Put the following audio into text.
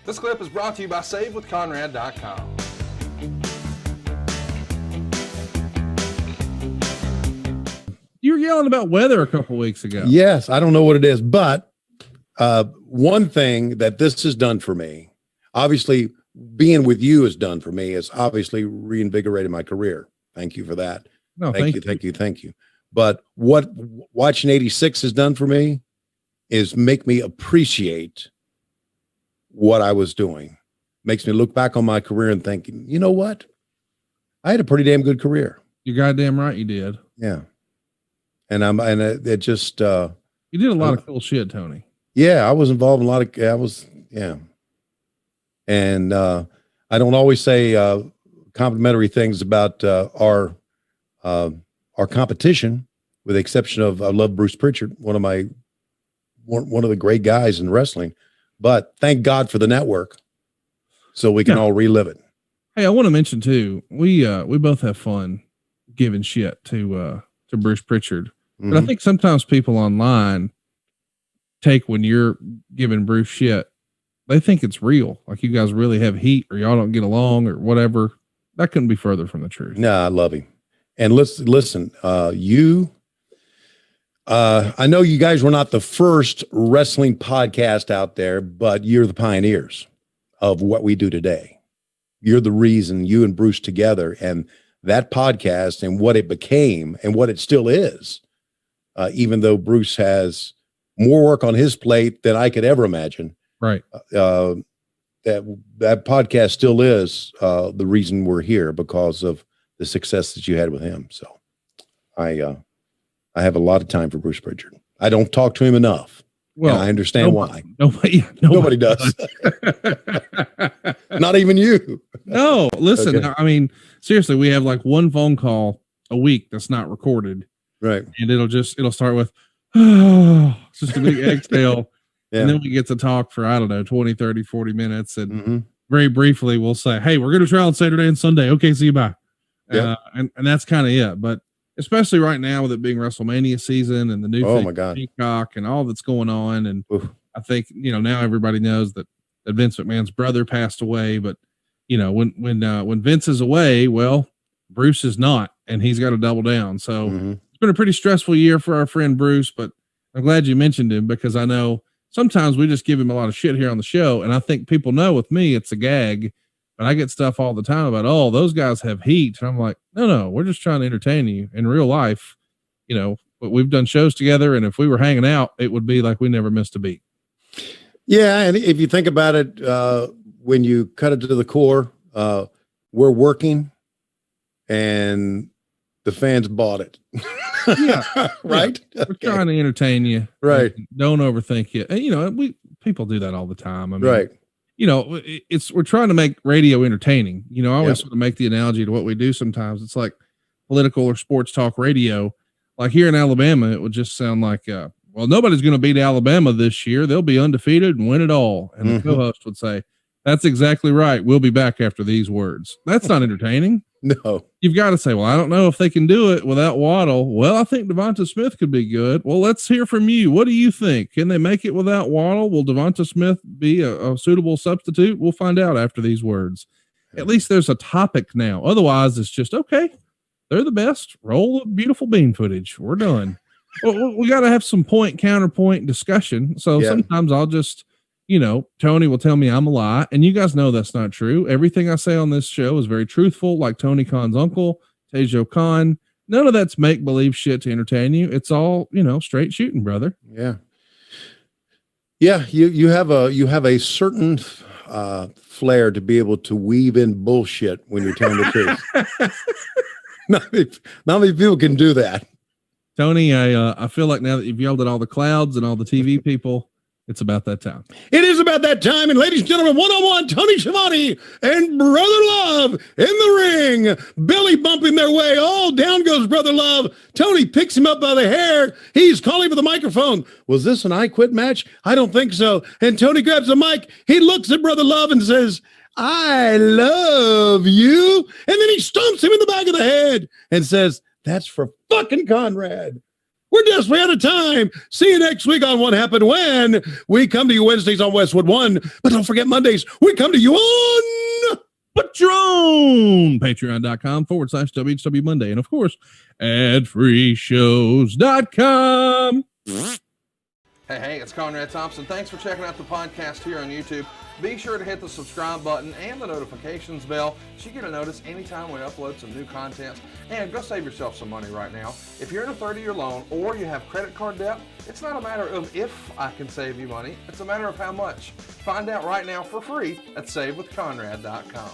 This clip is brought to you by SaveWithConrad.com. You were yelling about weather a couple weeks ago. Yes, I don't know what it is, but one thing that this has done for me, obviously being with you has done for me, is obviously reinvigorated my career. Thank you for that. No, thank you. But what watching 86 has done for me is make me appreciate what I was doing. Makes me look back on my career and thinking, you know what? I had a pretty damn good career. You're goddamn right you did. Yeah. And it just, you did a lot of cool shit, Tony. Yeah. I was involved in a lot of, And I don't always say complimentary things about our competition, with the exception of, I love Bruce Prichard, one of the great guys in wrestling, but thank God for the network so we can all relive it. Hey, I want to mention too, we both have fun giving shit to Bruce Prichard. Mm-hmm. But I think sometimes people online take, when you're giving Bruce shit, they think it's real. Like you guys really have heat, or y'all don't get along, or whatever. That couldn't be further from the truth. No, I love him. And listen, I know you guys were not the first wrestling podcast out there, but you're the pioneers of what we do today. You're the reason, you and Bruce together, and that podcast and what it became and what it still is. Even though Bruce has more work on his plate than I could ever imagine. Right. That podcast still is the reason we're here, because of the success that you had with him. So I have a lot of time for Bruce Prichard. I don't talk to him enough. Well, I understand why. Nobody does. Not even you. No, listen, Okay. I mean, seriously, we have like one phone call a week that's not recorded. Right. And it'll start with, oh, it's just a big exhale. Yeah. And then we get to talk for, I don't know, 20, 30, 40 minutes. And very briefly, we'll say, hey, we're going to try on Saturday and Sunday. Okay, see you, bye. Yeah. And that's kind of it. But especially right now with it being WrestleMania season and the new thing, Peacock and all that's going on. And I think, now everybody knows that Vince McMahon's brother passed away, but when Vince is away, well, Bruce is not, and he's got to double down. So it's been a pretty stressful year for our friend Bruce, but I'm glad you mentioned him, because I know sometimes we just give him a lot of shit here on the show. And I think people know with me, it's a gag, but I get stuff all the time about, oh, those guys have heat. And I'm like, no, we're just trying to entertain you in real life. But we've done shows together, and if we were hanging out, it would be like we never missed a beat. Yeah. And if you think about it, when you cut it to the core, we're working and the fans bought it. Yeah. Right. Yeah. We're trying to entertain you. Right. Don't overthink it. And, people do that all the time. I mean, right. We're trying to make radio entertaining. I always sort of make the analogy to what we do sometimes. It's like political or sports talk radio. Like here in Alabama, it would just sound like, well, nobody's going to beat Alabama this year. They'll be undefeated and win it all. And the co-host would say, that's exactly right. We'll be back after these words. That's not entertaining. No. You've got to say, well, I don't know if they can do it without Waddle. Well, I think Devonta Smith could be good. Well, let's hear from you. What do you think? Can they make it without Waddle? Will Devonta Smith be a suitable substitute? We'll find out after these words. At least there's a topic now. Otherwise, it's just, okay, they're the best. Roll the beautiful bean footage. We're done. Well, we got to have some counterpoint discussion. So sometimes I'll just, Tony will tell me I'm a lie, and you guys know that's not true. Everything I say on this show is very truthful, like Tony Khan's uncle, Tejo Khan. None of that's make-believe shit to entertain you. It's all, straight shooting, brother. Yeah. Yeah. You have a certain flair to be able to weave in bullshit when you're telling the truth. Not many people can do that. Tony, I feel like now that you've yelled at all the clouds and all the TV people, it's about that time. It is about that time. And ladies and gentlemen, one-on-one, Tony Schiavone and Brother Love in the ring, belly bumping their way. Oh, down goes Brother Love. Tony picks him up by the hair. He's calling for the microphone. Was this an I Quit match? I don't think so. And Tony grabs the mic. He looks at Brother Love and says, I love you. And then he stomps him in the back of the head and says, that's for fucking Conrad. We're desperately out of time. See you next week on What Happened When. We come to you Wednesdays on Westwood One, but don't forget Mondays. We come to you on Patreon, patreon.com/WHW Monday. And of course, adfreeshows.com. Hey, it's Conrad Thompson. Thanks for checking out the podcast here on YouTube. Be sure to hit the subscribe button and the notifications bell so you get a notice anytime we upload some new content. And go save yourself some money right now. If you're in a 30-year loan or you have credit card debt, it's not a matter of if I can save you money. It's a matter of how much. Find out right now for free at SaveWithConrad.com.